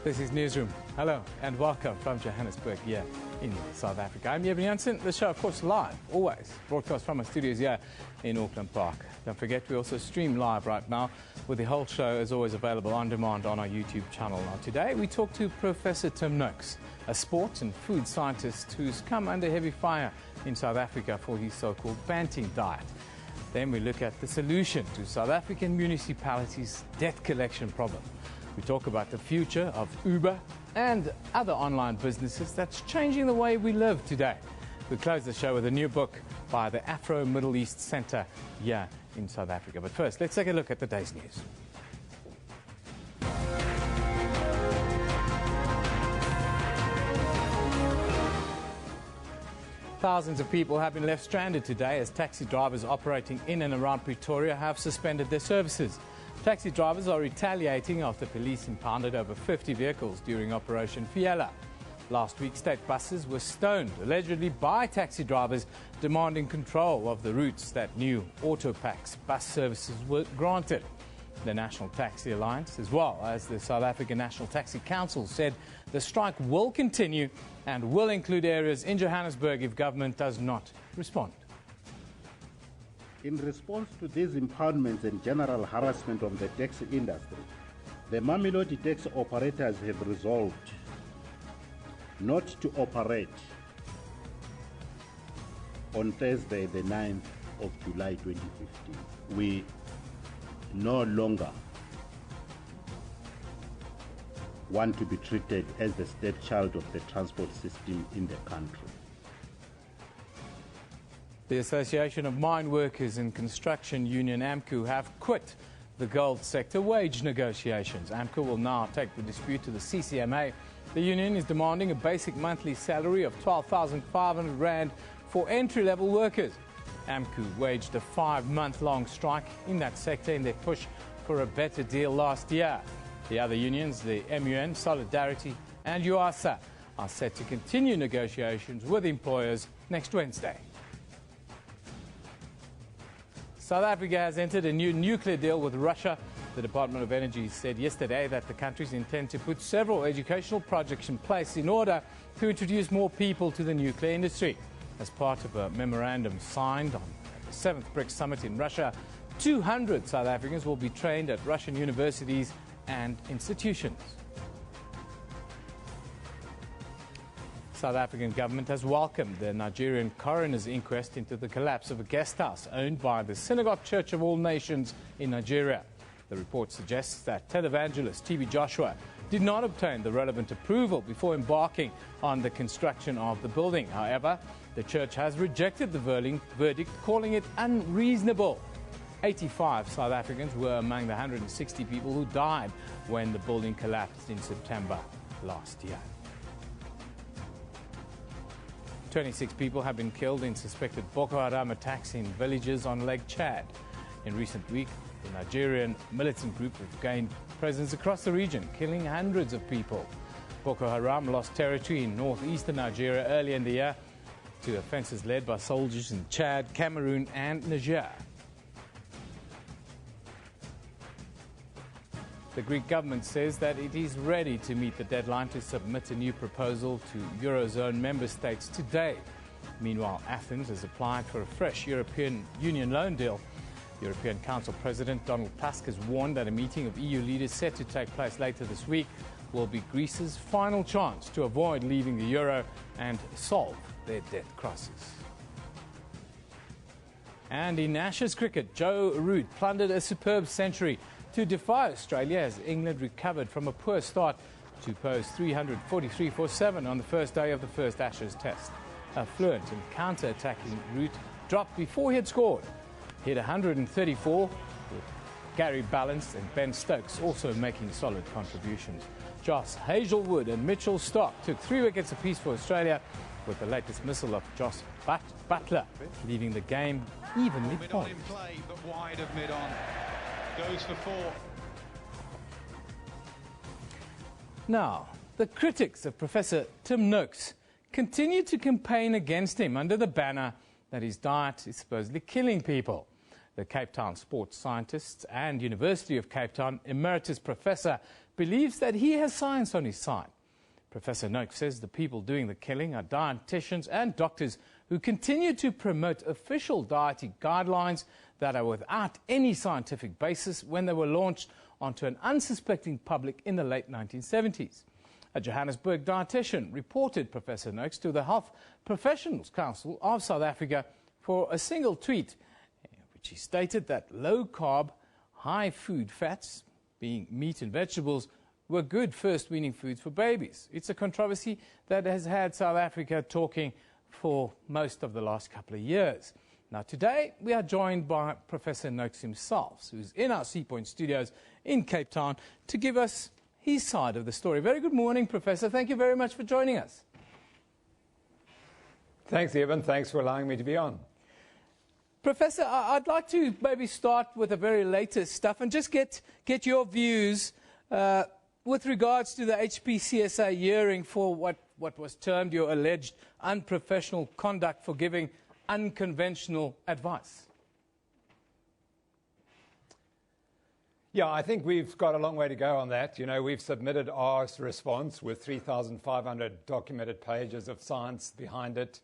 This is Newsroom. Hello and welcome from Johannesburg here in South Africa. I'm Evan Jansen. The show, of course, live, always broadcast from our studios here in Auckland Park. Don't forget, we also stream live right now with the whole show, as always, available on demand on our YouTube channel. Now, today we talk to Professor Tim Noakes, a sports and food scientist who's come under heavy fire in South Africa for his so-called banting diet. Then we look at the solution to South African municipalities' debt collection problem. We talk about the future of Uber and other online businesses that's changing the way we live today. We close the show with a new book by the Afro-Middle East Center here in South Africa. But first, let's take a look at the day's news. Thousands of people have been left stranded today as taxi drivers operating in and around Pretoria have suspended their services. Taxi drivers are retaliating after police impounded over 50 vehicles during Operation Fiela. Last week, state buses were stoned, allegedly by taxi drivers demanding control of the routes that new Autopax bus services were granted. The National Taxi Alliance, as well as the South African National Taxi Council, said the strike will continue and will include areas in Johannesburg if government does not respond. In response to these impoundments and general harassment of the taxi industry, the Mamelodi taxi operators have resolved not to operate on Thursday, the 9th of July 2015. We no longer want to be treated as the stepchild of the transport system in the country. The Association of Mine Workers and Construction Union, AMCU, have quit the gold sector wage negotiations. AMCU will now take the dispute to the CCMA. The union is demanding a basic monthly salary of 12,500 Rand for entry-level workers. AMCU waged a 5-month-long strike in that sector in their push for a better deal last year. The other unions, the MUN, Solidarity and UASA, are set to continue negotiations with employers next Wednesday. South Africa has entered a new nuclear deal with Russia. The Department of Energy said yesterday that the countries intend to put several educational projects in place in order to introduce more people to the nuclear industry. As part of a memorandum signed on the 7th BRICS Summit in Russia, 200 South Africans will be trained at Russian universities and institutions. South African government has welcomed the Nigerian coroner's inquest into the collapse of a guest house owned by the Synagogue Church of All Nations in Nigeria. The report suggests that televangelist T.B. Joshua did not obtain the relevant approval before embarking on the construction of the building. However, the church has rejected the verdict, calling it unreasonable. 85 South Africans were among the 160 people who died when the building collapsed in September last year. 26 people have been killed in suspected Boko Haram attacks in villages on Lake Chad. In recent weeks, the Nigerian militant group have gained presence across the region, killing hundreds of people. Boko Haram lost territory in northeastern Nigeria earlier in the year to offences led by soldiers in Chad, Cameroon and Niger. The Greek government says that it is ready to meet the deadline to submit a new proposal to Eurozone member states today. Meanwhile, Athens has applied for a fresh European Union loan deal. European Council President Donald Tusk has warned that a meeting of EU leaders set to take place later this week will be Greece's final chance to avoid leaving the euro and solve their debt crisis. And in Ashes cricket, Joe Root plundered a superb century to defy Australia as England recovered from a poor start to post 343 for 7 on the first day of the first Ashes test. A fluent and counter-attacking Root dropped before he had scored. He hit 134, with Gary Ballance and Ben Stokes also making solid contributions. Joss Hazelwood and Mitchell Starc took 3 wickets apiece for Australia, with the latest missile of Joss Butler leaving the game evenly poised. But wide of mid-on. Goes for 4. Now, the critics of Professor Tim Noakes continue to campaign against him under the banner that his diet is supposedly killing people. The Cape Town sports scientists and University of Cape Town emeritus professor believes that he has science on his side. Professor Noakes says the people doing the killing are dietitians and doctors who continue to promote official dietary guidelines that are without any scientific basis when they were launched onto an unsuspecting public in the late 1970s. A Johannesburg dietitian reported Professor Noakes to the Health Professionals Council of South Africa for a single tweet, which he stated that low-carb, high food fats, being meat and vegetables, were good first weaning foods for babies. It's a controversy that has had South Africa talking for most of the last couple of years. Now, today we are joined by Professor Noakes himself, who's in our Sea Point studios in Cape Town, to give us his side of the story. Very good morning, Professor. Thank you very much for joining us. Thanks, Evan. Thanks for allowing me to be on. Professor, I'd like to maybe start with the very latest stuff and just get your views with regards to the HPCSA hearing for what was termed your alleged unprofessional conduct for giving unconventional advice. Yeah, I think we've got a long way to go on that. You know, we've submitted our response with 3,500 documented pages of science behind it.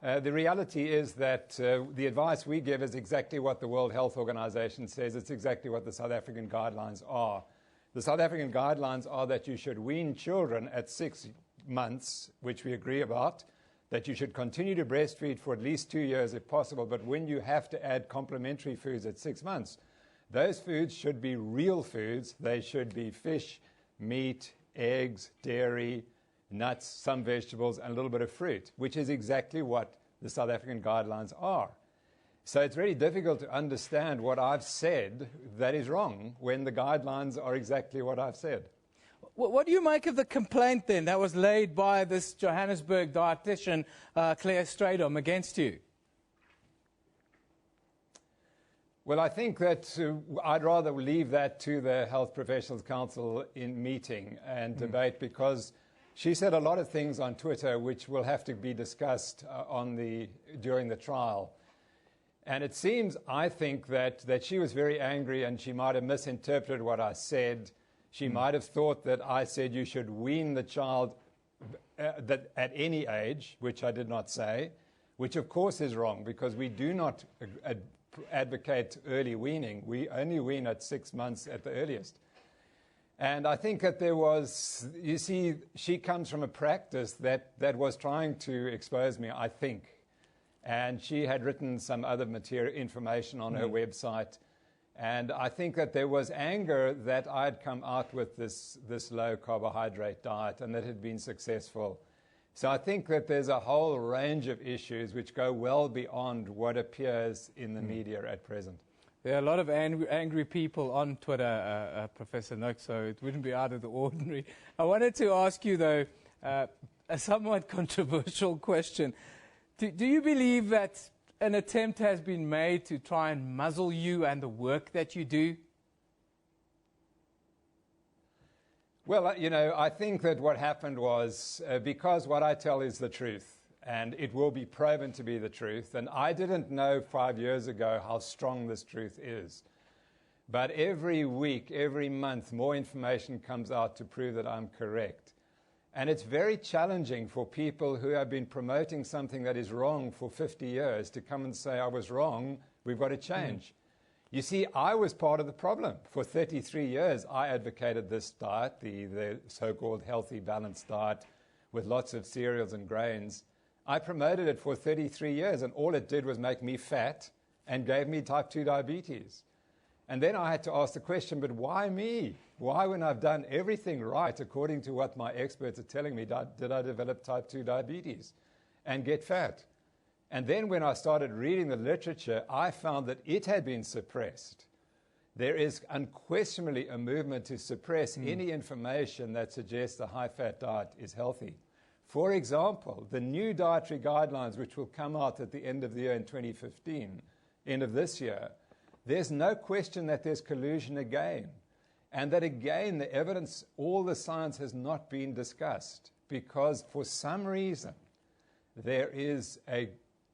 The reality is that the advice we give is exactly what the World Health Organization says. It's exactly what the South African guidelines are. The South African guidelines are that you should wean children at 6 months, which we agree about, that you should continue to breastfeed for at least 2 years if possible, but when you have to add complementary foods at 6 months, those foods should be real foods. They should be fish, meat, eggs, dairy, nuts, some vegetables, and a little bit of fruit, which is exactly what the South African guidelines are. So it's really difficult to understand what I've said that is wrong when the guidelines are exactly what I've said. What do you make of the complaint then that was laid by this Johannesburg dietitian, Claire Strydom, against you? Well, I think that I'd rather leave that to the Health Professionals Council in meeting and debate, because she said a lot of things on Twitter which will have to be discussed during the trial. And it seems, I think, that she was very angry and she might have misinterpreted what I said. She might have thought that I said you should wean the child that at any age, which I did not say, which of course is wrong, because we do not advocate early weaning. We only wean at 6 months at the earliest. And I think that there was, you see, she comes from a practice that was trying to expose me, I think. And she had written some other information on her website. And I think that there was anger that I'd come out with this low carbohydrate diet and that had been successful. So I think that there's a whole range of issues which go well beyond what appears in the media at present. There are a lot of angry people on Twitter, Professor Noakes, so it wouldn't be out of the ordinary. I wanted to ask you, though, a somewhat controversial question. Do you believe that an attempt has been made to try and muzzle you and the work that you do? Well, you know, I think that what happened was because what I tell is the truth, and it will be proven to be the truth. And I didn't know 5 years ago how strong this truth is. But every week, every month, more information comes out to prove that I'm correct. And it's very challenging for people who have been promoting something that is wrong for 50 years to come and say, I was wrong, we've got to change. You see, I was part of the problem. For 33 years, I advocated this diet, the so-called healthy, balanced diet with lots of cereals and grains. I promoted it for 33 years, and all it did was make me fat and gave me type 2 diabetes. And then I had to ask the question, but why me? Why, when I've done everything right, according to what my experts are telling me, did I develop type 2 diabetes and get fat? And then when I started reading the literature, I found that it had been suppressed. There is unquestionably a movement to suppress any information that suggests a high-fat diet is healthy. For example, the new dietary guidelines, which will come out at the end of the year in 2015, end of this year, there's no question that there's collusion again. And that again, the evidence, all the science has not been discussed because for some reason, there is a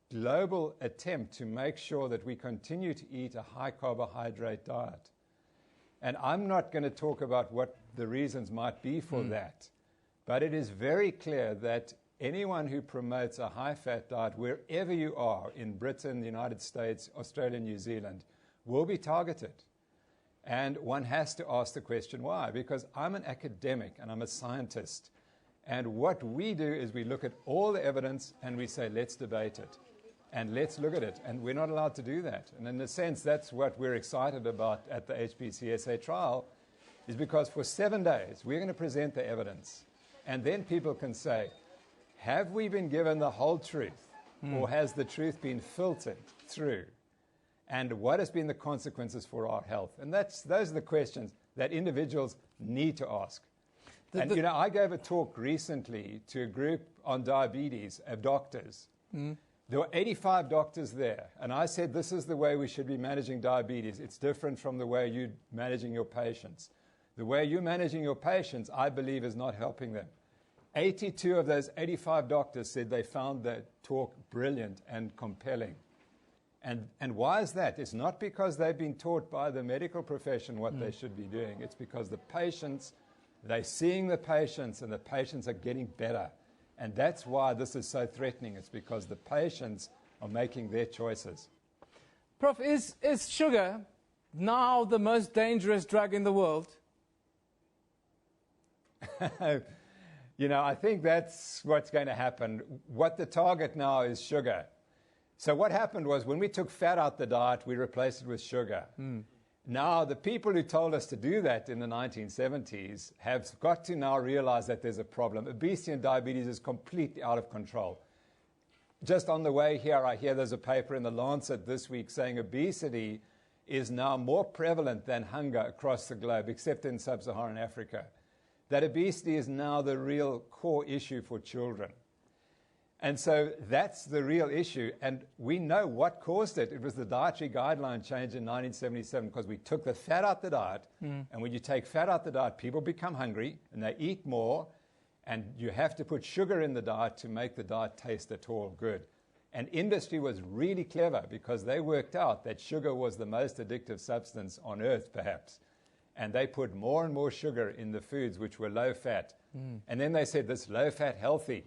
global attempt to make sure that we continue to eat a high carbohydrate diet. And I'm not going to talk about what the reasons might be for that. But it is very clear that anyone who promotes a high-fat diet, wherever you are, in Britain, the United States, Australia, New Zealand, will be targeted. And one has to ask the question, why? Because I'm an academic and I'm a scientist. And what we do is we look at all the evidence and we say, let's debate it. And let's look at it. And we're not allowed to do that. And in a sense, that's what we're excited about at the HPCSA trial, is because for 7 days, we're going to present the evidence. And then people can say, have we been given the whole truth? Or has the truth been filtered through? And what has been the consequences for our health? And those are the questions that individuals need to ask. You know, I gave a talk recently to a group on diabetes of doctors. There were 85 doctors there. And I said, this is the way we should be managing diabetes. It's different from the way you're managing your patients. The way you're managing your patients, I believe, is not helping them. 82 of those 85 doctors said they found the talk brilliant and compelling. And why is that? It's not because they've been taught by the medical profession what they should be doing. It's because the patients, they're seeing the patients, and the patients are getting better. And that's why this is so threatening. It's because the patients are making their choices. Prof, is sugar now the most dangerous drug in the world? You know, I think that's what's going to happen. What the target now is sugar. So what happened was when we took fat out the diet, we replaced it with sugar. Now, the people who told us to do that in the 1970s have got to now realize that there's a problem. Obesity and diabetes is completely out of control. Just on the way here, I hear there's a paper in the Lancet this week saying obesity is now more prevalent than hunger across the globe, except in sub-Saharan Africa. That obesity is now the real core issue for children. And so that's the real issue. And we know what caused it. It was the dietary guideline change in 1977, because we took the fat out the diet. And when you take fat out the diet, people become hungry and they eat more. And you have to put sugar in the diet to make the diet taste at all good. And industry was really clever, because they worked out that sugar was the most addictive substance on earth, perhaps. And they put more and more sugar in the foods which were low fat. And then they said, this low fat healthy.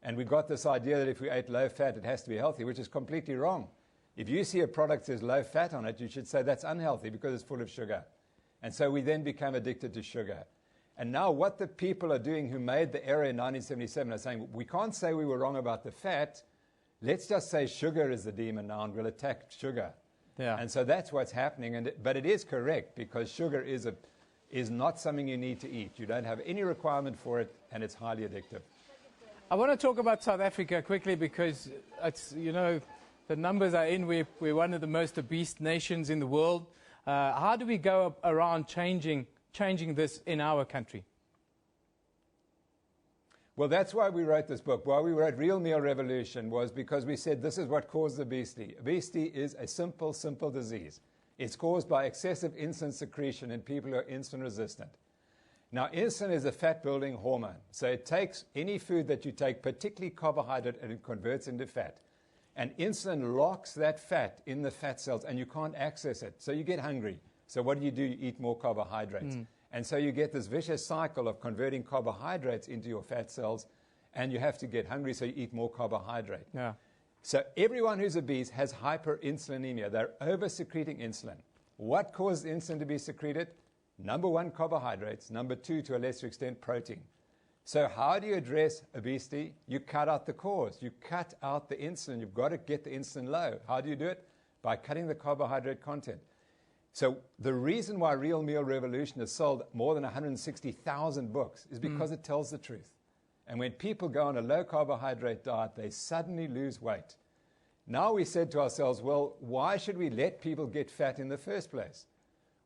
And we got this idea that if we ate low fat, it has to be healthy, which is completely wrong. If you see a product that says low fat on it, you should say that's unhealthy because it's full of sugar. And so we then became addicted to sugar. And now what the people are doing who made the error in 1977 are saying, we can't say we were wrong about the fat. Let's just say sugar is the demon now, and we'll attack sugar. And so that's what's happening. But it is correct, because sugar is not something you need to eat. You don't have any requirement for it, and it's highly addictive. I want to talk about South Africa quickly, because it's, you know, the numbers are in. We're one of the most obese nations in the world. How do we go around changing this in our country? Well, that's why we wrote this book. Why we wrote Real Meal Revolution was because we said this is what caused obesity. Obesity is a simple disease. It's caused by excessive insulin secretion in people who are insulin resistant. Now, insulin is a fat-building hormone. So it takes any food that you take, particularly carbohydrate, and it converts into fat. And insulin locks that fat in the fat cells, and you can't access it. So you get hungry. So what do? You eat more carbohydrates. And so you get this vicious cycle of converting carbohydrates into your fat cells, and you have to get hungry, so you eat more carbohydrate. So everyone who's obese has hyperinsulinemia. They're over-secreting insulin. What causes insulin to be secreted? Number one, carbohydrates. Number two, to a lesser extent, protein. So how do you address obesity? You cut out the cause. You cut out the insulin. You've got to get the insulin low. How do you do it? By cutting the carbohydrate content. So the reason why Real Meal Revolution has sold more than 160,000 books is because it tells the truth. And when people go on a low-carbohydrate diet, they suddenly lose weight. Now we said to ourselves, well, why should we let people get fat in the first place?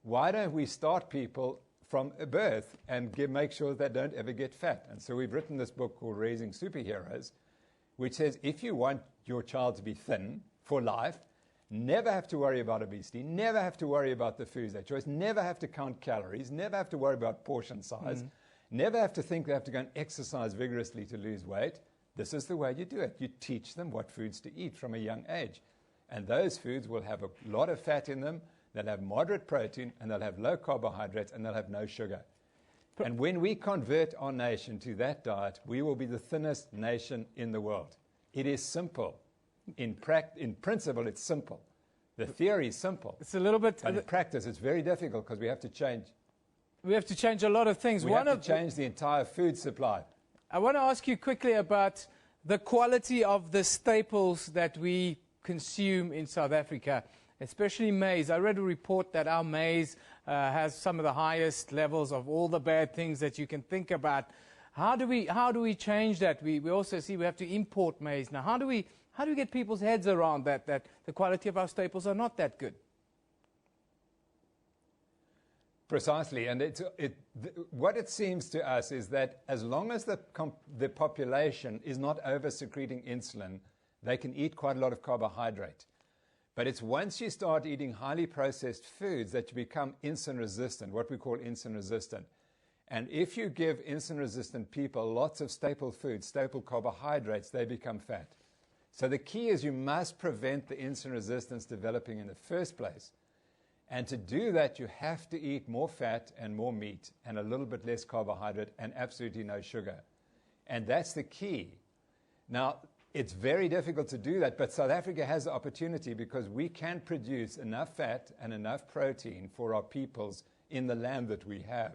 Why don't we start people from birth and make sure that they don't ever get fat? And so we've written this book called Raising Superheroes, which says if you want your child to be thin for life, never have to worry about obesity, never have to worry about the foods they choose, never have to count calories, never have to worry about portion size, never have to think they have to go and exercise vigorously to lose weight. This is the way you do it. You teach them what foods to eat from a young age. And those foods will have a lot of fat in them, they'll have moderate protein, and they'll have low carbohydrates, and they'll have no sugar. And when we convert our nation to that diet, we will be the thinnest nation in the world. It is simple. In principle, it's simple. The theory is simple. It's a little bit... But in practice, it's very difficult because we have to change. We have to change a lot of things. We have to change the entire food supply. I want to ask you quickly about the quality of the staples that we consume in South Africa, especially maize. I read a report that our maize has some of the highest levels of all the bad things that you can think about. How do we change that? We also see we have to import maize now. How do we get people's heads around that the quality of our staples are not that good? Precisely, and what it seems to us is that as long as the population is not over-secreting insulin, they can eat quite a lot of carbohydrate. But it's once you start eating highly processed foods that you become insulin resistant, what we call insulin resistant. And if you give insulin resistant people lots of staple foods, staple carbohydrates, they become fat. So the key is you must prevent the insulin resistance developing in the first place. And to do that, you have to eat more fat and more meat and a little bit less carbohydrate and absolutely no sugar. And that's the key. Now, it's very difficult to do that, but South Africa has the opportunity because we can produce enough fat and enough protein for our peoples in the land that we have.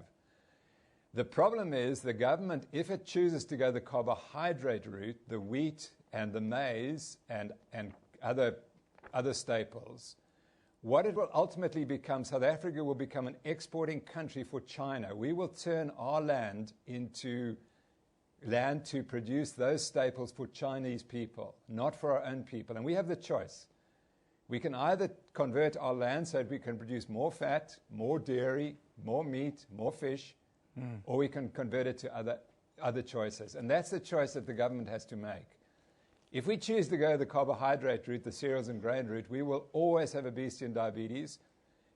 The problem is the government, if it chooses to go the carbohydrate route, the wheat and the maize and other staples, what it will ultimately become, South Africa will become an exporting country for China. We will turn our land into land to produce those staples for Chinese people, not for our own people. And we have the choice. We can either convert our land so that we can produce more fat, more dairy, more meat, more fish, or we can convert it to other choices. And that's the choice that the government has to make. If we choose to go the carbohydrate route, the cereals and grain route, we will always have obesity and diabetes.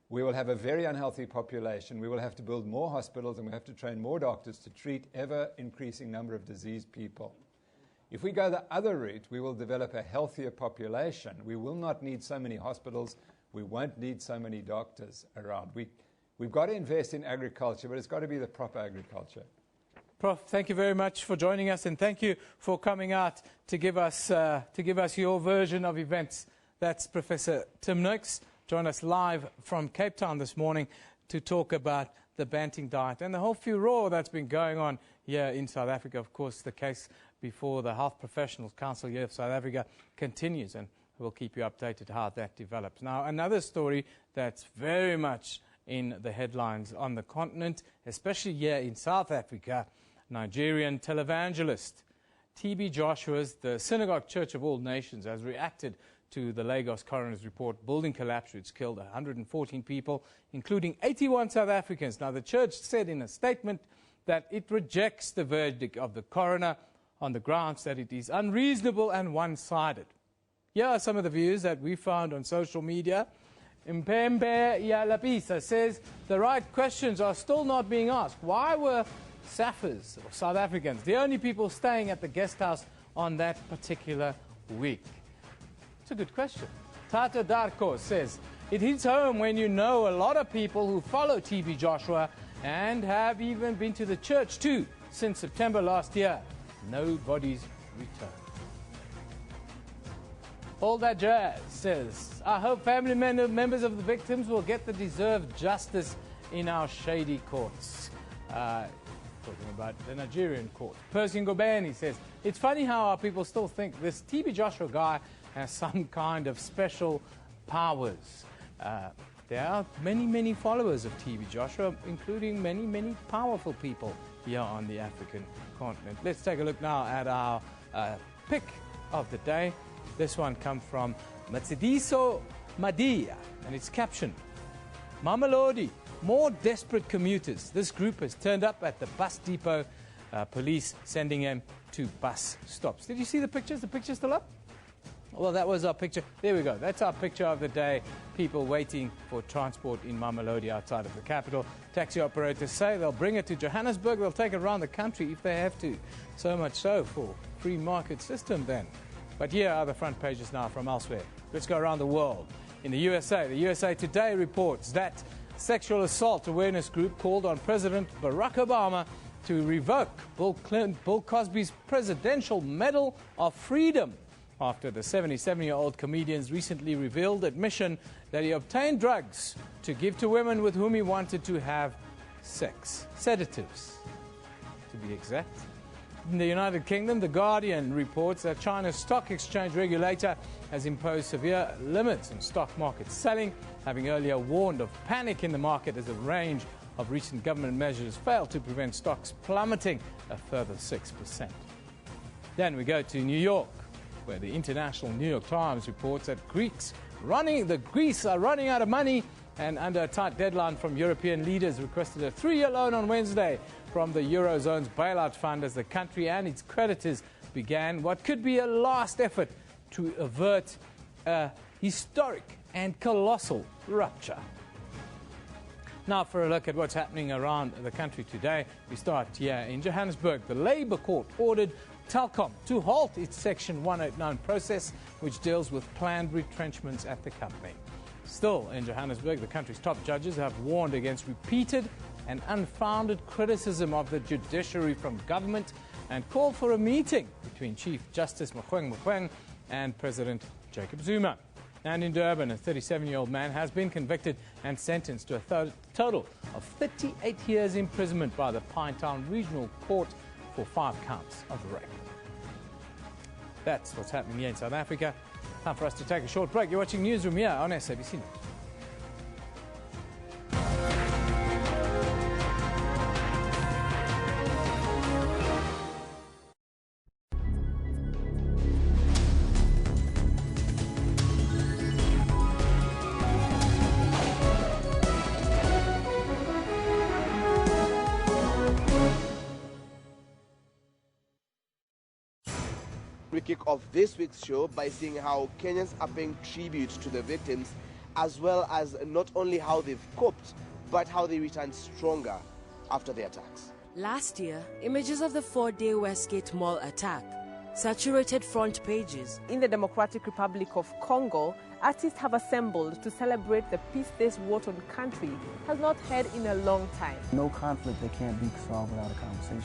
We will have a very unhealthy population. We will have to build more hospitals and we have to train more doctors to treat ever-increasing number of diseased people. If we go the other route, we will develop a healthier population. We will not need so many hospitals. We won't need so many doctors around. We've got to invest in agriculture, but it's got to be the proper agriculture. Prof, thank you very much for joining us, and thank you for coming out to give us your version of events. That's Professor Tim Noakes. Join us live from Cape Town this morning to talk about the Banting diet and the whole furore that's been going on here in South Africa. Of course, the case before the Health Professionals Council here of South Africa continues, and we'll keep you updated how that develops. Now, another story that's very much in the headlines on the continent, especially here in South Africa. Nigerian televangelist T.B. Joshua's The Synagogue Church of All Nations has reacted to the Lagos coroner's report, building collapse which killed 114 people, including 81 South Africans. Now, the church said in a statement that it rejects the verdict of the coroner on the grounds that it is unreasonable and one-sided. Here are some of the views that we found on social media. Mpembe Yalapisa says the right questions are still not being asked. Why were Saffers, or South Africans, the only people staying at the guest house on that particular week? It's a good question. Tata Darko says, it hits home when you know a lot of people who follow T.B. Joshua and have even been to the church too since September last year. Nobody's returned. All that jazz says, I hope family members of the victims will get the deserved justice in our shady courts. Talking about the Nigerian court. Percy Ngobeni says, it's funny how our people still think this T.B. Joshua guy has some kind of special powers. There are many, many followers of T.B. Joshua, including many, many powerful people here on the African continent. Let's take a look now at our pick of the day. This one comes from Matsidiso Madia, and it's captioned, Mamelodi, more desperate commuters. This group has turned up at the bus depot, police sending them to bus stops. Did you see the pictures? The picture's still up? Well, that was our picture. There we go. That's our picture of the day. People waiting for transport in Mamelodi outside of the capital. Taxi operators say they'll bring it to Johannesburg. They'll take it around the country if they have to. So much so for free market system then. But here are the front pages now from elsewhere. Let's go around the world. In the USA Today reports that Sexual assault awareness group called on President Barack Obama to revoke Bill Cosby's Presidential Medal of Freedom after the 77-year-old comedian's recently revealed admission that he obtained drugs to give to women with whom he wanted to have sex. Sedatives, to be exact. In the United Kingdom, The Guardian reports that China's stock exchange regulator has imposed severe limits on stock market selling, having earlier warned of panic in the market as a range of recent government measures failed to prevent stocks plummeting a further 6%. Then we go to New York, where the international New York Times reports that Greece are running out of money, and under a tight deadline from European leaders requested a 3-year loan on Wednesday from the Eurozone's bailout fund as the country and its creditors began what could be a last effort to avert a historic and colossal rupture. Now for a look at what's happening around the country today, we start here in Johannesburg. The Labour Court ordered Telkom to halt its Section 189 process, which deals with planned retrenchments at the company. Still, in Johannesburg, the country's top judges have warned against repeated and unfounded criticism of the judiciary from government and called for a meeting between Chief Justice Mogoeng and President Jacob Zuma. And in Durban, a 37-year-old man has been convicted and sentenced to a total of 38 years imprisonment by the Pinetown Regional Court for 5 counts of rape. That's what's happening here in South Africa. Time for us to take a short break. You're watching Newsroom here on SABC News. We kick off this week's show by seeing how Kenyans are paying tribute to the victims, as well as not only how they've coped, but how they returned stronger after the attacks. Last year, images of the 4-day Westgate Mall attack saturated front pages. In the Democratic Republic of Congo, artists have assembled to celebrate the peace this war-torn country has not had in a long time. No conflict that can't be solved without a conversation.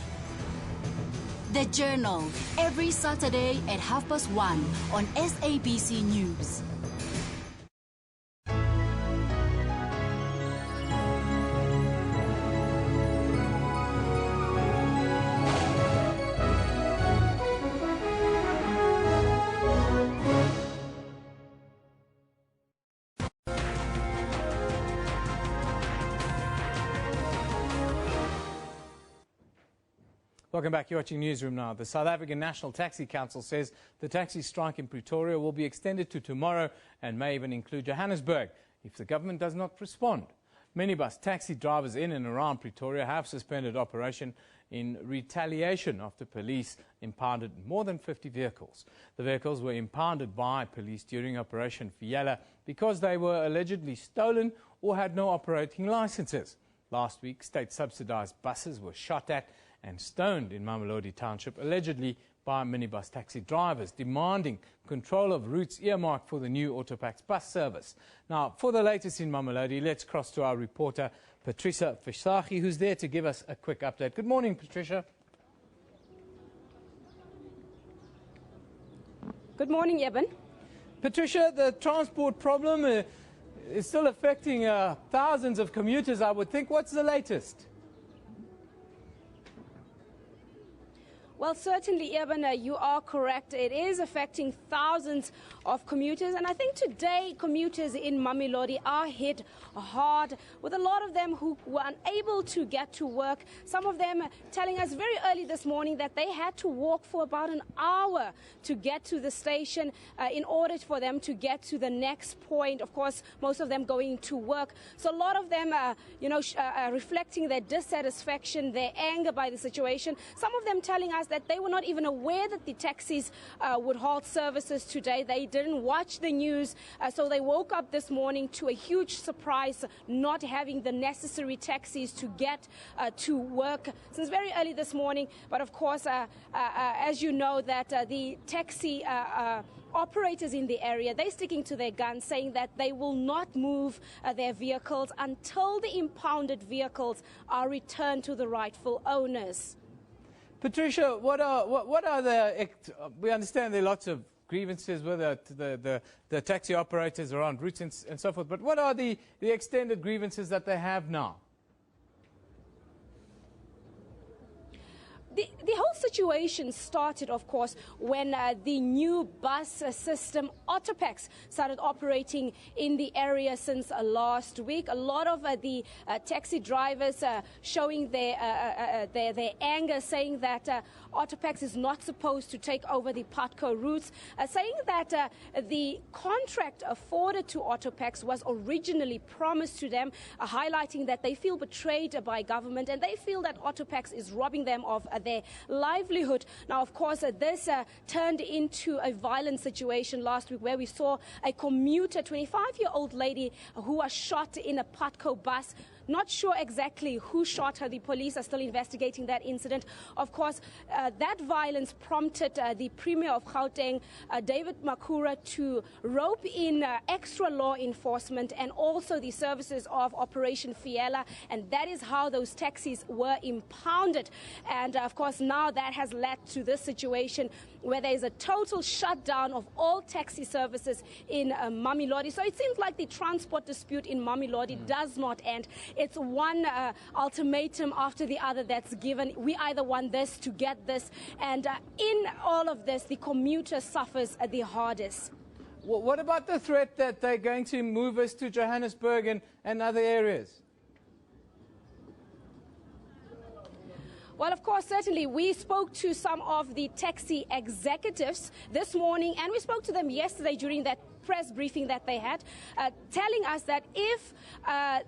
The Journal, every Saturday at 1:30 on SABC News. Welcome back. You're watching Newsroom now. The South African National Taxi Council says the taxi strike in Pretoria will be extended to tomorrow and may even include Johannesburg if the government does not respond. Minibus taxi drivers in and around Pretoria have suspended operation in retaliation after police impounded more than 50 vehicles. The vehicles were impounded by police during Operation Fiela because they were allegedly stolen or had no operating licenses. Last week, state-subsidized buses were shot at and stoned in Mamelodi Township, allegedly by minibus taxi drivers, demanding control of routes earmarked for the new Autopax bus service. Now, for the latest in Mamelodi, let's cross to our reporter, Patricia Fisagi, who's there to give us a quick update. Good morning, Patricia. Good morning, Evan. Patricia, the transport problem is still affecting thousands of commuters, I would think. What's the latest? Well, certainly, Evan, you are correct. It is affecting thousands of commuters. And I think today commuters in Mamelodi are hit hard, with a lot of them who were unable to get to work. Some of them telling us very early this morning that they had to walk for about an hour to get to the station in order for them to get to the next point. Of course, most of them going to work. So a lot of them, reflecting their dissatisfaction, their anger by the situation. Some of them telling us that they were not even aware that the taxis would halt services today. They didn't watch the news, so they woke up this morning to a huge surprise, not having the necessary taxis to get to work since very early this morning. But of course, as you know, that the taxi operators in the area, they're sticking to their guns, saying that they will not move their vehicles until the impounded vehicles are returned to the rightful owners. Patricia, what are the? We understand there are lots of grievances with the taxi operators around routes and so forth. But what are the extended grievances that they have now? The whole situation started, of course, when the new bus system, Autopax, started operating in the area since last week. A lot of the taxi drivers showing their anger, saying that Autopax is not supposed to take over the Patco routes, saying that the contract afforded to Autopax was originally promised to them, highlighting that they feel betrayed by government and they feel that Autopax is robbing them of their livelihood. Now, of course, this turned into a violent situation last week where we saw a commuter, 25-year-old lady who was shot in a Patco bus. Not sure exactly who shot her. The police are still investigating that incident. Of course, that violence prompted the Premier of Gauteng, David Makura, to rope in extra law enforcement and also the services of Operation Fiela, and that is how those taxis were impounded. And of course, now that has led to this situation where there is a total shutdown of all taxi services in Mamelodi. So it seems like the transport dispute in Mamelodi does not end. It's one ultimatum after the other that's given. We either want this to get this, and in all of this, the commuter suffers the hardest. What about the threat that they're going to move us to Johannesburg and other areas? Well, of course, certainly. We spoke to some of the taxi executives this morning, and we spoke to them yesterday during that press briefing that they had, telling us that if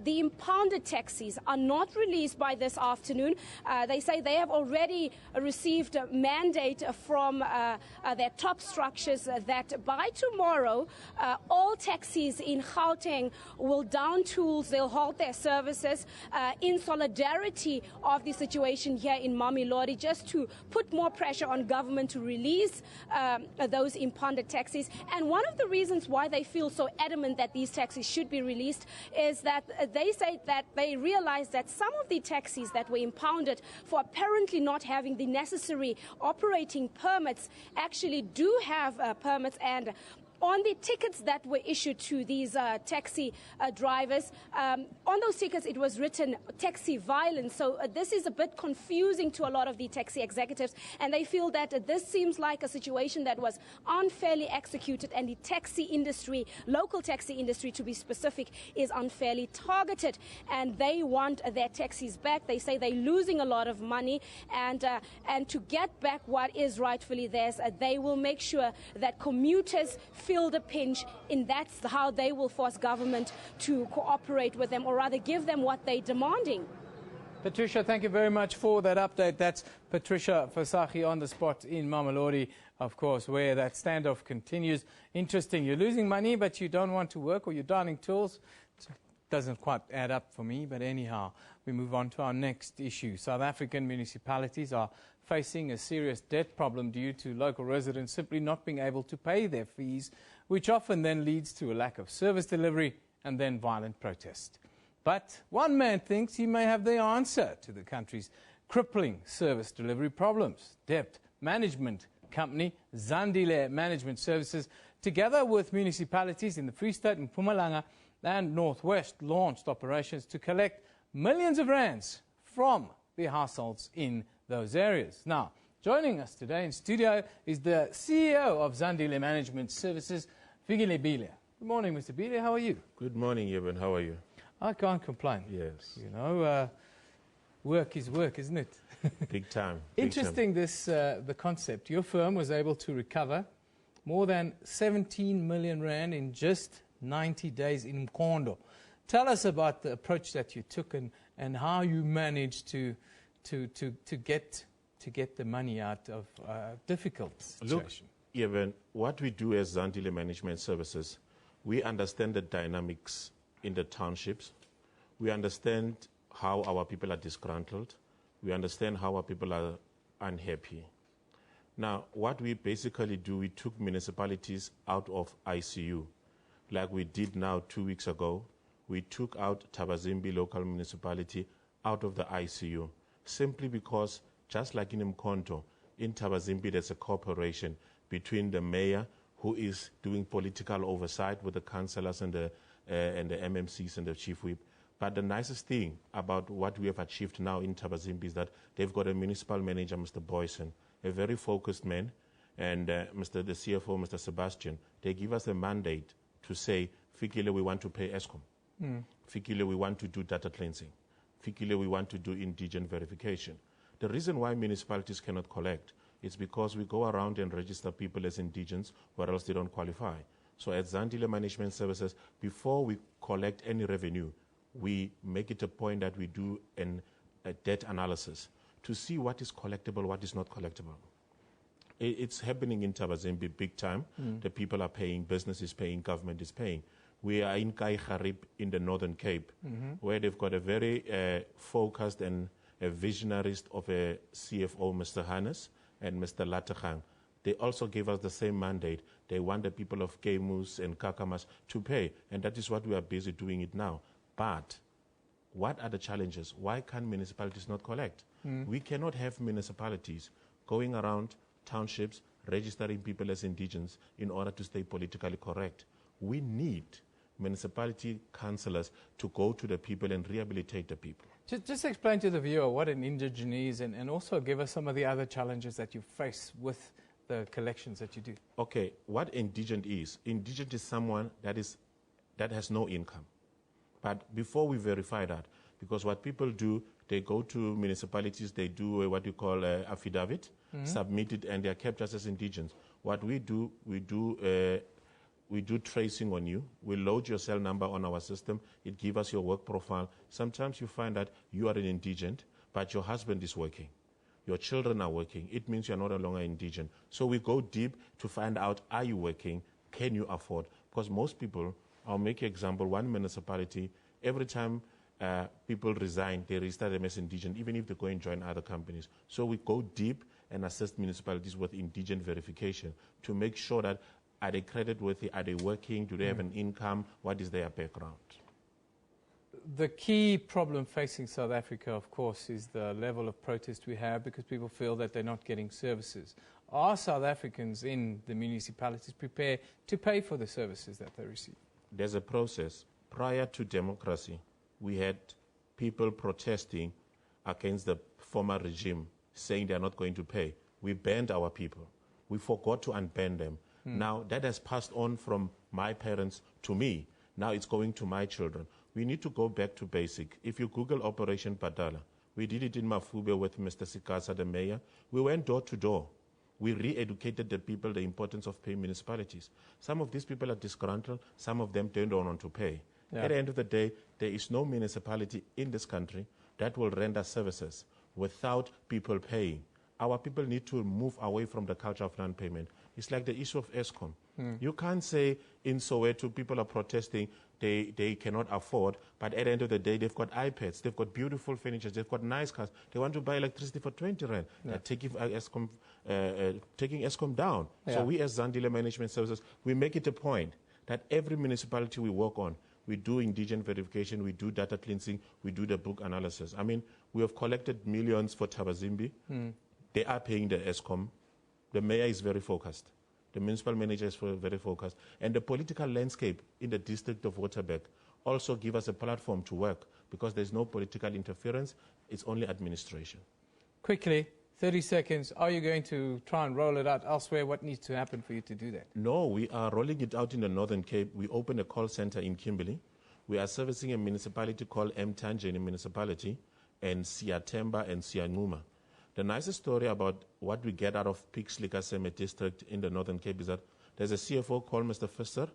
the impounded taxis are not released by this afternoon, they say they have already received a mandate from their top structures that by tomorrow, all taxis in Gauteng will down tools, they'll halt their services in solidarity of the situation here in Mamelodi, just to put more pressure on government to release those impounded taxis. And one of the reasons why they feel so adamant that these taxis should be released is that they say that they realize that some of the taxis that were impounded for apparently not having the necessary operating permits actually do have permits, and on the tickets that were issued to these taxi drivers, on those tickets it was written taxi violence. So this is a bit confusing to a lot of the taxi executives, and they feel that this seems like a situation that was unfairly executed, and the taxi industry, local taxi industry to be specific, is unfairly targeted, and they want their taxis back. They say they're losing a lot of money, and to get back what is rightfully theirs, they will make sure that commuters feel the pinch, and that's how they will force government to cooperate with them, or rather give them what they're demanding. Patricia, thank you very much for that update. That's Patricia Fasaki on the spot in Mamelodi, of course, where that standoff continues. Interesting. You're losing money, but you don't want to work, or you're downing tools. Doesn't quite add up for me, but anyhow, we move on to our next issue. South African municipalities are facing a serious debt problem due to local residents simply not being able to pay their fees, which often then leads to a lack of service delivery and then violent protest. But one man thinks he may have the answer to the country's crippling service delivery problems. Debt management company Zandile Management Services, together with municipalities in the Free State and Mpumalanga and Northwest, launched operations to collect millions of rands from the households in those areas. Now, joining us today in studio is the CEO of Zandile Management Services, Vigile Bile. Good morning, Mr. Bile. How are you? Good morning, Eben. How are you? I can't complain. Yes. You know, work is work, isn't it? Big time. Interesting, the concept. Your firm was able to recover more than 17 million rand in just 90 days in Mkondo. Tell us about the approach that you took and how you managed to get to get the money out of a difficult situation? Look, Evan, what we do as Zandile Management Services, we understand the dynamics in the townships. We understand how our people are disgruntled. We understand how our people are unhappy. Now, what we basically do, we took municipalities out of ICU, like we did now 2 weeks ago. We took out Thabazimbi local municipality out of the ICU, simply because, just like in Mkhonto, in Thabazimbi there's a cooperation between the mayor, who is doing political oversight with the councillors and the MMCs and the chief whip. But the nicest thing about what we have achieved now in Thabazimbi is that they've got a municipal manager, Mr. Boyson, a very focused man, and the CFO, Mr. Sebastian. They give us a mandate to say, Fikile, we want to pay ESCOM. Fikile, we want to do data cleansing. Fikile, we want to do indigent verification. The reason why municipalities cannot collect is because we go around and register people as indigents, or else they don't qualify. So at Zandile Management Services, before we collect any revenue, we make it a point that we do a debt analysis to see what is collectible, what is not collectible. It's happening in Thabazimbi big time. The people are paying, business is paying, government is paying. We are in Kai Harib in the Northern Cape, where they've got a very focused and a visionarist of a CFO, Mr. Hannes, and Mr. Latachang. They also gave us the same mandate. They want the people of Kemus and Kakamas to pay, and that is what we are busy doing it now. But what are the challenges? Why can't municipalities not collect? We cannot have municipalities going around townships registering people as indigents in order to stay politically correct. We need municipality councillors to go to the people and rehabilitate the people. Just explain to the viewer what an indigent is, and also give us some of the other challenges that you face with the collections that you do. Okay, what indigent is someone that has no income. But before we verify that, because what people do, they go to municipalities, they do what you call affidavit, submit it, and they are kept just as indigents. What we do, we do tracing on you. We load your cell number on our system. It gives us your work profile. Sometimes you find that you are an indigent, but your husband is working. Your children are working. It means you're not no longer indigent. So we go deep to find out, are you working? Can you afford? Because most people, I'll make an example, one municipality, every time people resign, they register them as indigent, even if they go and join other companies. So we go deep and assist municipalities with indigent verification to make sure that are they creditworthy, are they working, do they have an income, what is their background? The key problem facing South Africa, of course, is the level of protest we have because people feel that they're not getting services. Are South Africans in the municipalities prepared to pay for the services that they receive? There's a process. Prior to democracy, we had people protesting against the former regime, saying they're not going to pay. We banned our people. We forgot to unban them. Now, that has passed on from my parents to me. Now it's going to my children. We need to go back to basic. If you Google Operation Badala, we did it in Mafube with Mr. Sikasa, the mayor. We went door to door. We re-educated the people the importance of paying municipalities. Some of these people are disgruntled. Some of them don't want to pay. At the end of the day, there is no municipality in this country that will render services without people paying. Our people need to move away from the culture of non-payment. It's like the issue of ESCOM. You can't say in Soweto people are protesting, they cannot afford, but at the end of the day, they've got iPads, they've got beautiful furniture, they've got nice cars. They want to buy electricity for 20 rand. They're taking ESCOM down. So we as Zandile Management Services, we make it a point that every municipality we work on, we do indigent verification, we do data cleansing, we do the book analysis. I mean, we have collected millions for Thabazimbi. They are paying the ESCOM. The mayor is very focused. The municipal manager is very focused. And the political landscape in the district of Waterberg also give us a platform to work because there's no political interference. It's only administration. Quickly, 30 seconds. Are you going to try and roll it out elsewhere? What needs to happen for you to do that? No, we are rolling it out in the Northern Cape. We opened a call center in Kimberley. We are servicing a municipality called Mtanjeni Municipality and Siyatemba and Siyanuma. The nicest story about what we get out of Pixlika district in the Northern Cape is that there's a CFO called Mr. Fisser,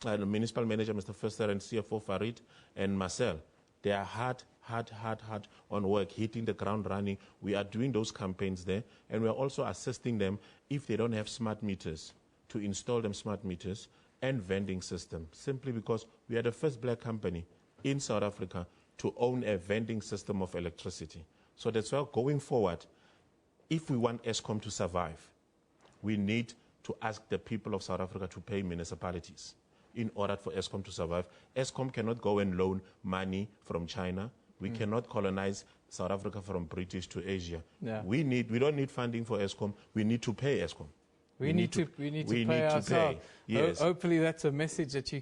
and a municipal manager, Mr. Fisser, and CFO Farid and Marcel. They are hard on work, hitting the ground running. We are doing those campaigns there, and we are also assisting them if they don't have smart meters, to install them smart meters and vending system, simply because we are the first black company in South Africa to own a vending system of electricity. So that's why going forward, if we want Eskom to survive, we need to ask the people of South Africa to pay municipalities in order for Eskom to survive. Eskom cannot go and loan money from China. We cannot colonize South Africa from British to Asia. Yeah. We don't need funding for Eskom. We need to pay Eskom. We need to pay ourselves. Yes. Hopefully that's a message that you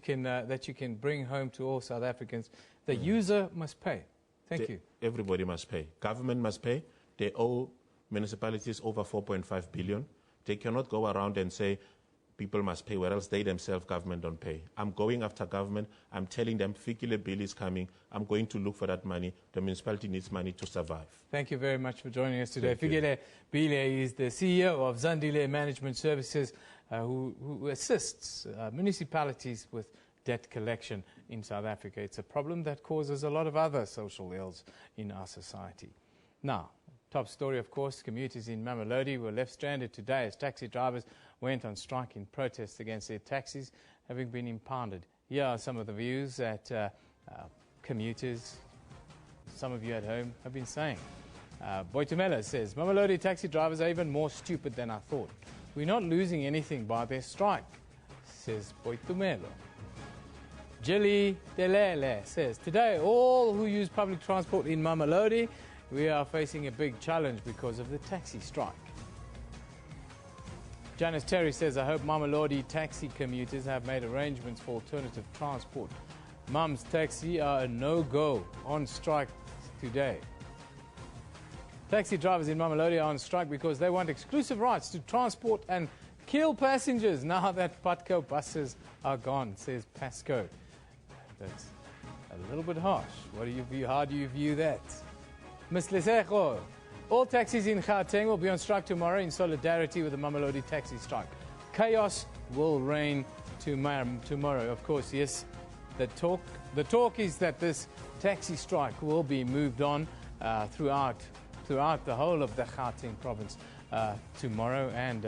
can bring home to all South Africans. The user must pay. Thank you. Everybody must pay. Government must pay. They owe municipalities over 4.5 billion. They cannot go around and say people must pay, whereas they themselves, government, don't pay. I'm going after government. I'm telling them, Fikile bill is coming. I'm going to look for that money. The municipality needs money to survive. Thank you very much for joining us today. Fikile Bile is the CEO of Zandile Management Services, who assists municipalities with debt collection in South Africa. It's a problem that causes a lot of other social ills in our society. Now, top story, of course, commuters in Mamelodi were left stranded today as taxi drivers went on strike in protest against their taxis having been impounded. Here are some of the views that commuters, some of you at home, have been saying. Boitumela says, Mamelodi taxi drivers are even more stupid than I thought. We're not losing anything by their strike, says Boitumelo. Jilly Delele says, today all who use public transport in Mamelodi, we are facing a big challenge because of the taxi strike. Janice Terry says, I hope Mamelodi taxi commuters have made arrangements for alternative transport. Mum's taxi are a no-go, on strike today. Taxi drivers in Mamelodi are on strike because they want exclusive rights to transport and kill passengers now that Patco buses are gone, says Pasco. That's a little bit harsh. What do you view? How do you view that? Ms. Lesejo, all taxis in Gauteng will be on strike tomorrow in solidarity with the Mamelodi taxi strike. Chaos will reign tomorrow. Of course, yes, the talk is that this taxi strike will be moved on throughout the whole of the Gauteng province tomorrow and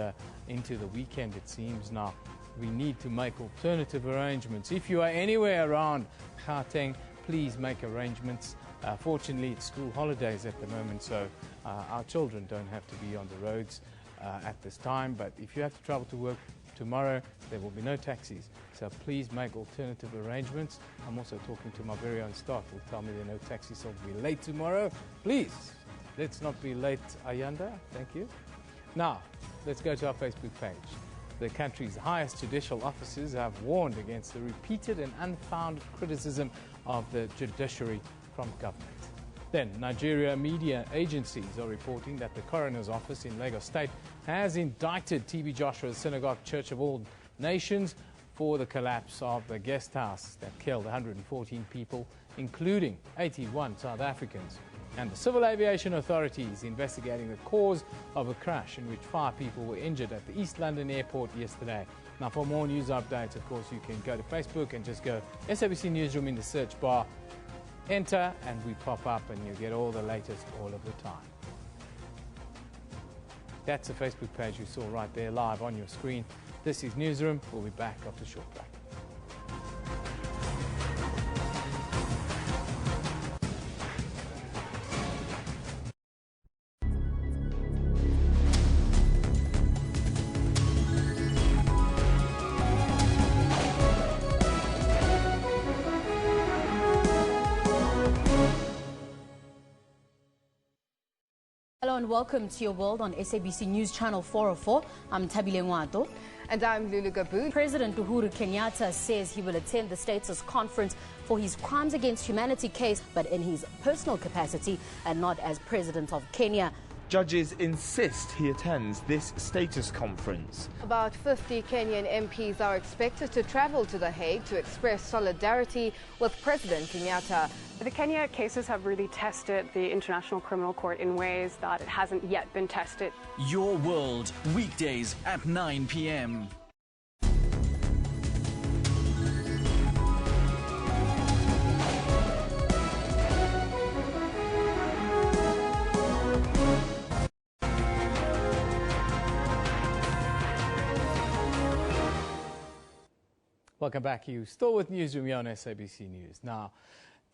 into the weekend, it seems. Now, we need to make alternative arrangements. If you are anywhere around Gauteng, please make arrangements. Fortunately, it's school holidays at the moment, so our children don't have to be on the roads at this time. But if you have to travel to work tomorrow, there will be no taxis. So please make alternative arrangements. I'm also talking to my very own staff who tell me there are no taxis, so I'll be late tomorrow. Please, let's not be late, Ayanda. Thank you. Now, let's go to our Facebook page. The country's highest judicial officers have warned against the repeated and unfounded criticism of the judiciary from government. Then, Nigeria media agencies are reporting that the coroner's office in Lagos State has indicted TB Joshua's Synagogue Church of All Nations for the collapse of the guest house that killed 114 people, including 81 South Africans. And the Civil Aviation Authority is investigating the cause of a crash in which 5 people were injured at the East London airport yesterday. Now, for more news updates, of course, you can go to Facebook and just go SABC Newsroom in the search bar, enter, and we pop up, and you get all the latest all of the time. That's the Facebook page you saw right there live on your screen. This is Newsroom. We'll be back after a short break. Hello and welcome to your world on SABC News Channel 404. I'm Tabile Ngwato. And I'm Lulu Gabu. President Uhuru Kenyatta says he will attend the status conference for his crimes against humanity case, but in his personal capacity and not as president of Kenya. Judges insist he attends this status conference. About 50 Kenyan MPs are expected to travel to The Hague to express solidarity with President Kenyatta. The Kenya cases have really tested the International Criminal Court in ways that it hasn't yet been tested. Your World, weekdays at 9 p.m. Welcome back. You still with Newsroom here on SABC News. Now,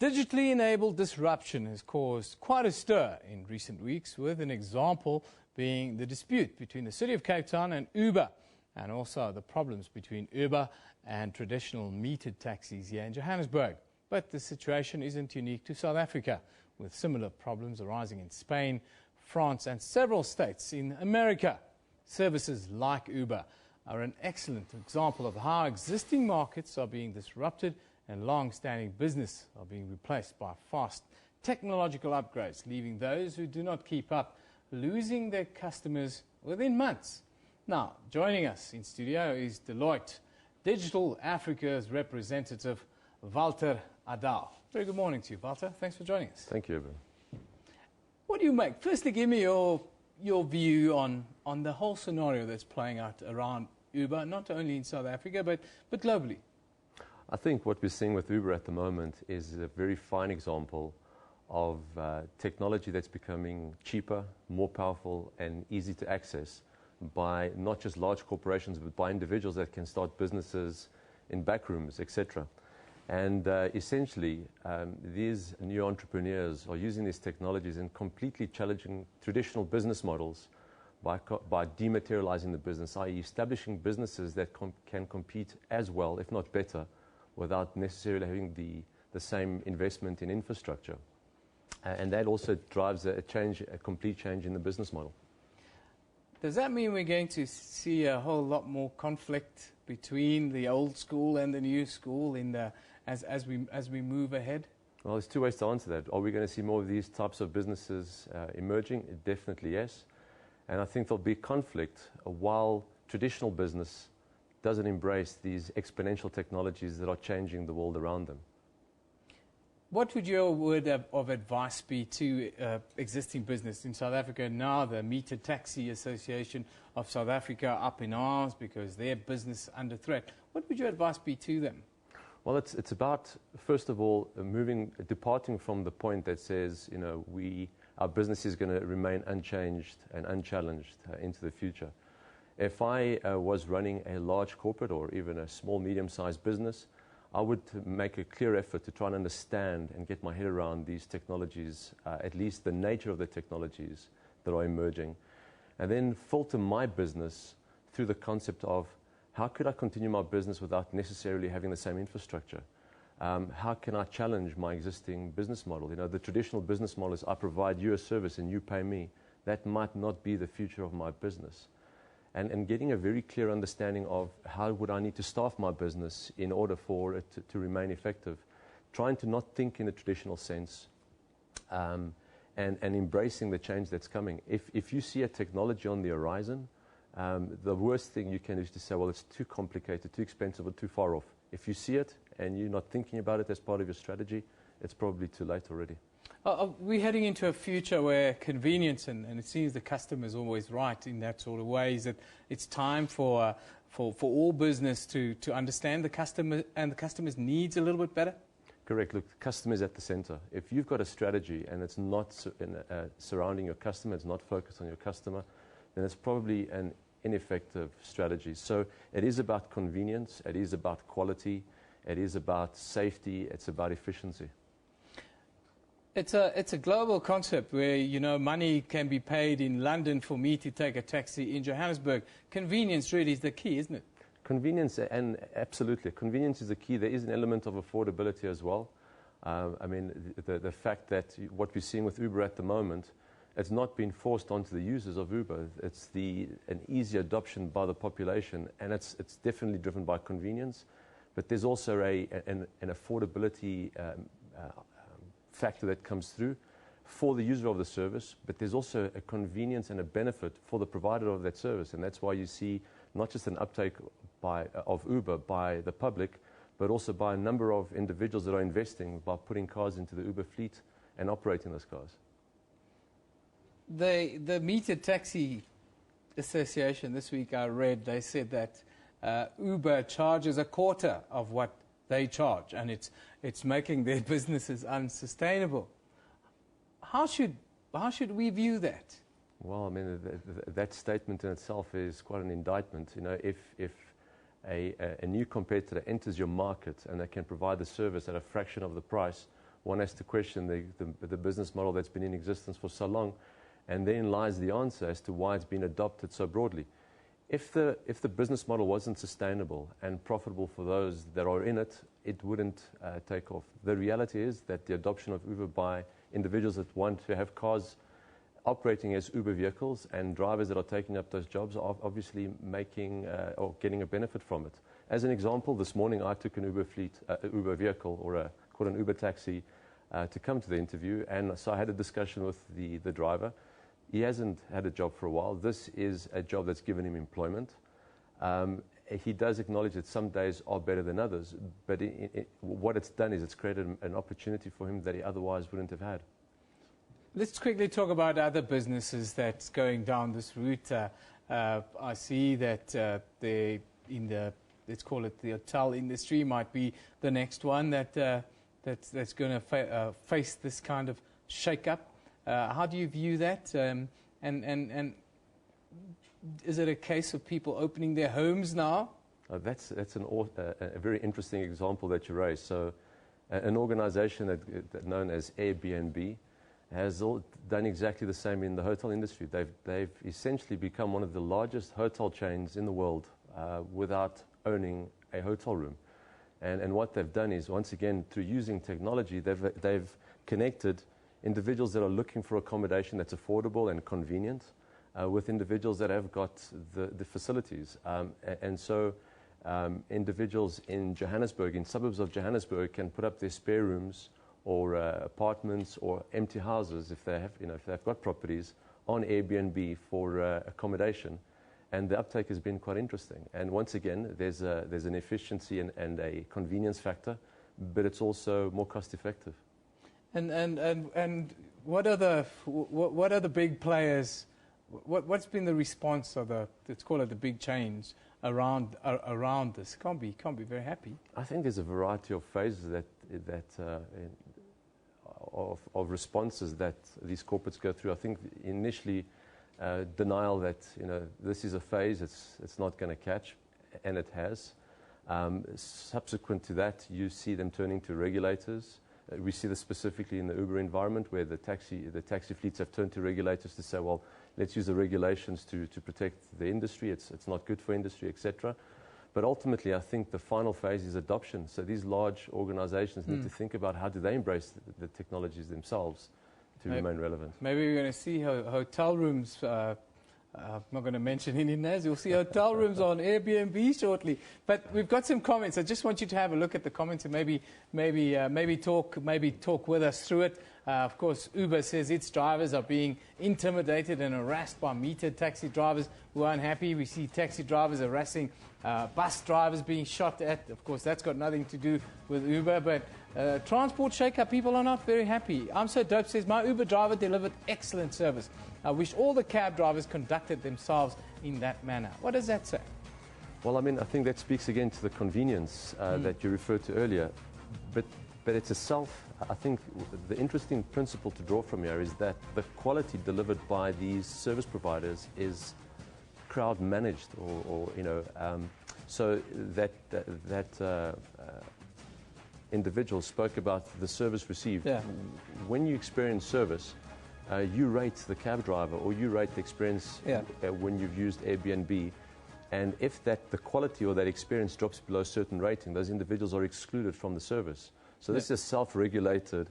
digitally enabled disruption has caused quite a stir in recent weeks, with an example being the dispute between the City of Cape Town and Uber, and also the problems between Uber and traditional metered taxis here in Johannesburg. But the situation isn't unique to South Africa, with similar problems arising in Spain, France and several states in America. Services like Uber are an excellent example of how existing markets are being disrupted and long-standing business are being replaced by fast technological upgrades, leaving those who do not keep up losing their customers within months. Now, joining us in studio is Deloitte Digital Africa's representative, Walter Adal. Very good morning to you, Walter. Thanks for joining us. Thank you, Evan. What do you make? Firstly, give me your view on the whole scenario that's playing out around Uber, not only in South Africa, but globally. I think what we're seeing with Uber at the moment is a very fine example of technology that's becoming cheaper, more powerful and easy to access by not just large corporations, but by individuals that can start businesses in backrooms, etc. And essentially, these new entrepreneurs are using these technologies and completely challenging traditional business models by dematerializing the business, i.e. establishing businesses that can compete as well, if not better, without necessarily having the same investment in infrastructure. And that also drives a complete change in the business model. Does that mean we're going to see a whole lot more conflict between the old school and the new school as we move ahead? Well, there's two ways to answer that. Are we going to see more of these types of businesses emerging? Definitely yes. And I think there'll be conflict while traditional business doesn't embrace these exponential technologies that are changing the world around them. What would your word of advice be to existing business in South Africa now? The Metered Taxi Association of South Africa up in arms because their business under threat. What would your advice be to them? Well, it's about, first of all, departing from the point that says, our business is going to remain unchanged and unchallenged into the future. If I was running a large corporate or even a small, medium-sized business, I would make a clear effort to try and understand and get my head around these technologies, at least the nature of the technologies that are emerging, and then filter my business through the concept of how could I continue my business without necessarily having the same infrastructure? How can I challenge my existing business model? The traditional business model is I provide you a service and you pay me. That might not be the future of my business. And getting a very clear understanding of how would I need to staff my business in order for it to remain effective. Trying to not think in the traditional sense and embracing the change that's coming. If you see a technology on the horizon, the worst thing you can do is to say, well, it's too complicated, too expensive, or too far off. If you see it and you're not thinking about it as part of your strategy, it's probably too late already. We're heading into a future where convenience, and it seems the customer is always right in that sort of way, is that it's time for all business to understand the customer and the customer's needs a little bit better? Correct. Look, the customer is at the center. If you've got a strategy and it's not surrounding your customer, it's not focused on your customer, then it's probably an ineffective strategy. So it is about convenience, it is about quality, it is about safety, it's about efficiency. It's a global concept where, money can be paid in London for me to take a taxi in Johannesburg. Convenience really is the key, isn't it? Convenience, and absolutely. Convenience is the key. There is an element of affordability as well. The fact that what we're seeing with Uber at the moment, it's not been forced onto the users of Uber. It's an easy adoption by the population, and it's definitely driven by convenience. But there's also an affordability factor that comes through for the user of the service, but there's also a convenience and a benefit for the provider of that service, and that's why you see not just an uptake of Uber by the public, but also by a number of individuals that are investing by putting cars into the Uber fleet and operating those cars. The Metered Taxi Association this week, I read, they said that Uber charges a quarter of what they charge, and it's making their businesses unsustainable. How should we view that? Well, that statement in itself is quite an indictment. If a new competitor enters your market and they can provide the service at a fraction of the price, one has to question the business model that's been in existence for so long, and therein lies the answer as to why it's been adopted so broadly. If the business model wasn't sustainable and profitable for those that are in it, it wouldn't take off. The reality is that the adoption of Uber by individuals that want to have cars operating as Uber vehicles and drivers that are taking up those jobs are obviously making or getting a benefit from it. As an example, this morning I took an Uber vehicle, or called an Uber taxi, to come to the interview, and so I had a discussion with the driver. He hasn't had a job for a while. This is a job that's given him employment. He does acknowledge that some days are better than others, but what it's done is it's created an opportunity for him that he otherwise wouldn't have had. Let's quickly talk about other businesses that's going down this route. I see that let's call it the hotel industry, might be the next one that's going to face this kind of shake-up. How do you view that? And is it a case of people opening their homes now? That's a very interesting example that you raised. So an organization that known as Airbnb has done exactly the same in the hotel industry. They've essentially become one of the largest hotel chains in the world without owning a hotel room. And what they've done is, once again, through using technology, they've connected individuals that are looking for accommodation that's affordable and convenient with individuals that have got the facilities. And so individuals in Johannesburg, in suburbs of Johannesburg, can put up their spare rooms or apartments or empty houses if they've got properties on Airbnb for accommodation. And the uptake has been quite interesting. And once again, there's an efficiency and a convenience factor, but it's also more cost effective. And what are the big players? What's been the response of let's call it the big chains around this? Can't be very happy. I think there's a variety of phases of responses that these corporates go through. I think initially denial that this is a phase, it's not going to catch, and it has. Subsequent to that, you see them turning to regulators. We see this specifically in the Uber environment, where the taxi fleets have turned to regulators to say, well, let's use the regulations to protect the industry. It's not good for industry, etc. But ultimately, I think the final phase is adoption. So these large organizations need to think about how do they embrace the technologies themselves to remain relevant. Maybe we're going to see hotel rooms. I'm not going to mention any names. You'll see hotel rooms on Airbnb shortly. But we've got some comments. I just want you to have a look at the comments and maybe talk with us through it. Of course, Uber says its drivers are being intimidated and harassed by metered taxi drivers who are unhappy. We see taxi drivers harassing bus drivers being shot at. Of course, that's got nothing to do with Uber, but transport shake-up, people are not very happy. I'm So Dope says, my Uber driver delivered excellent service. I wish all the cab drivers conducted themselves in that manner. What does that say? Well, I mean, I think that speaks again to the convenience that you referred to earlier. But it's I think the interesting principle to draw from here is that the quality delivered by these service providers is crowd managed, so that individual spoke about the service received. Yeah. When you experience service, you rate the cab driver or you rate the experience when you've used Airbnb. And if the quality or that experience drops below a certain rating, those individuals are excluded from the service. So this is a self-regulated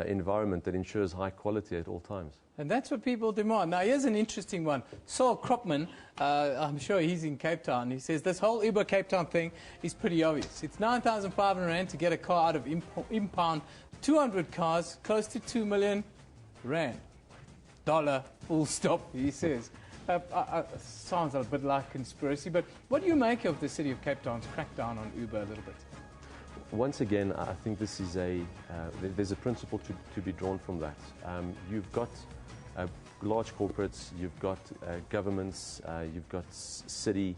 environment that ensures high quality at all times. And that's what people demand. Now, here's an interesting one. Saul Kropman, I'm sure he's in Cape Town. He says, this whole Uber Cape Town thing is pretty obvious. It's 9,500 Rand to get a car out of impound 200 cars, close to 2 million Rand. Dollar, full stop, he says. Sounds a bit like conspiracy, but what do you make of the city of Cape Town's crackdown on Uber a little bit? Once again, I think this is there's a principle to be drawn from that. You've got large corporates, you've got governments, you've got city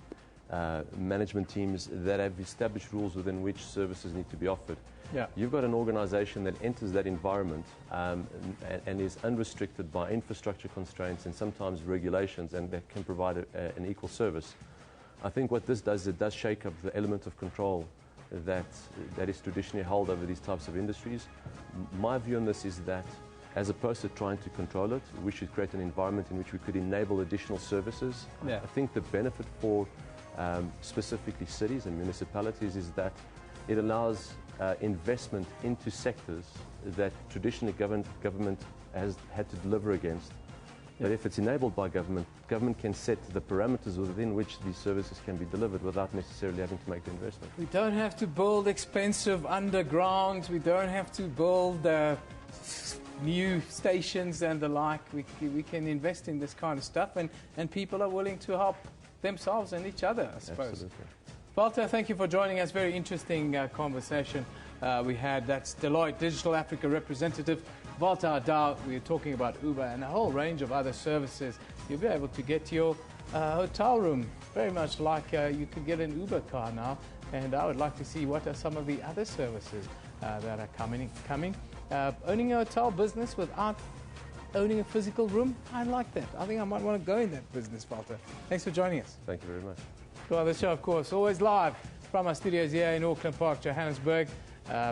management teams that have established rules within which services need to be offered. Yeah. You've got an organization that enters that environment and is unrestricted by infrastructure constraints and sometimes regulations, and that can provide an equal service. I think what this does, it does shake up the element of control that is traditionally held over these types of industries. My view on this is that as opposed to trying to control it, we should create an environment in which we could enable additional services. Yeah. I think the benefit for specifically cities and municipalities is that it allows investment into sectors that traditionally government has had to deliver against. But if it's enabled by government, government can set the parameters within which these services can be delivered without necessarily having to make the investment. We don't have to build expensive undergrounds. We don't have to build new stations and the like. We can invest in this kind of stuff, and people are willing to help themselves and each other, I suppose. Absolutely. Walter, thank you for joining us. Very interesting conversation we had. That's Deloitte Digital Africa representative Walter Dow. We were talking about Uber and a whole range of other services. You'll be able to get your hotel room very much like you could get an Uber car now. And I would like to see what are some of the other services that are coming. Owning a hotel business without owning a physical room, I like that. I think I might want to go in that business, Walter. Thanks for joining us. Thank you very much. Well, the show, of course, always live from our studios here in Auckland Park, Johannesburg,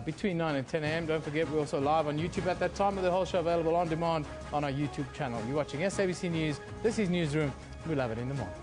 between 9 and 10 a.m. Don't forget, we're also live on YouTube at that time, with the whole show available on demand on our YouTube channel. You're watching SABC News. This is Newsroom. We love it in the morning.